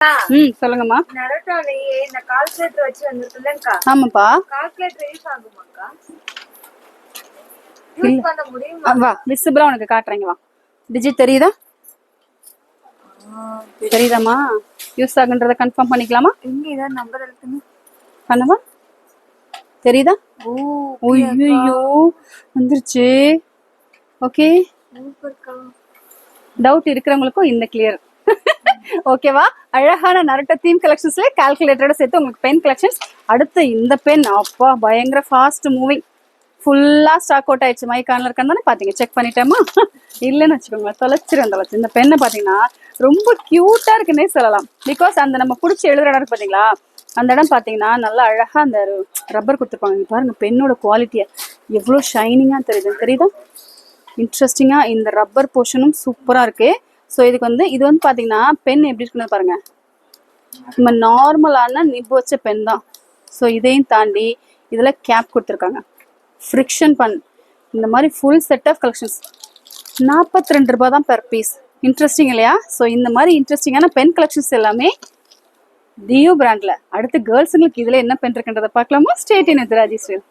சொல்லுங்கம்மா. நரோட்டோலயே இந்த கால்குலேட்டர் வச்சு வந்திருக்குல்லங்கா. ஆமாப்பா. Calculator use ஆகுமாக்கா? யூஸ் பண்ண முடியுமா? வா விசிபிளா உனக்கு காட்றேங்க வா. டிஜிட் தெரியுதா? தெரியுதாமா? யூஸ் ஆகுன்றத கன்ஃபார்ம் பண்ணிக்கலாமா? எங்க இத நம்பர் எழுத்துங்க. பண்ணவா? தெரியுதா? ஐயோ வந்துருச்சு. ஓகே. சூப்பர்க்கா. டவுட் இருக்கிறவங்களுக்கும் இந்த கிளியர். ஓகேவா? அழகான நரோட்டோ தீம் கலெக்ஷன்ஸ்ல கால்குலேட்டரோட சேர்த்து உங்களுக்கு பென் கலெக்ஷன்ஸ். அடுத்து இந்த பென் அப்பா பயங்கர ஃபாஸ்ட் மூவிங். ஃபுல்லா ஸ்டாக் அவுட் ஆயிடுச்சு. மை கார்னர் இருக்கான்னு பாத்தீங்க, செக் பண்ணிட்டேமா? இல்லைன்னு வச்சுக்கோங்க, தொலைச்சிரும். இந்த பெண்ணை பாத்தீங்கன்னா ரொம்ப கியூட்டா இருக்குன்னே சொல்லலாம். பிகாஸ் அந்த நம்ம பிடிச்சி எழுதுற இடம் இருக்கு பாத்தீங்களா, அந்த இடம் பாத்தீங்கன்னா நல்லா அழகா அந்த ரப்பர் கொடுத்துருப்பாங்க. பாருங்க பெண்ணோட குவாலிட்டியை எவ்வளோ ஷைனிங்கா தெரியுதா? இன்ட்ரெஸ்டிங்கா இந்த ரப்பர் போர்ஷனும் சூப்பரா இருக்கு. ஸோ இதுக்கு வந்து இது வந்து பாத்தீங்கன்னா பென் எப்படி இருக்குன்னு பாருங்க. நம்ம நார்மலான நிப்பு வச்ச பென் தான். ஸோ இதையும் தாண்டி இதுல கேப் கொடுத்துருக்காங்க, ஃப்ரிக்ஷன் பன். இந்த மாதிரி ஃபுல் செட் ஆஃப் கலெக்ஷன்ஸ் 42 ரூபாய் தான் பெர் பீஸ். இன்ட்ரெஸ்டிங் இல்லையா? ஸோ இந்த மாதிரி இன்ட்ரெஸ்டிங்கான பென் கலெக்ஷன்ஸ் எல்லாமே டியோ பிராண்ட்ல. அடுத்து கேர்ள்ஸுங்களுக்கு இதுல என்ன பென் இருக்குன்றதை பார்க்கலாமா? Stay tuned with Rajeswari.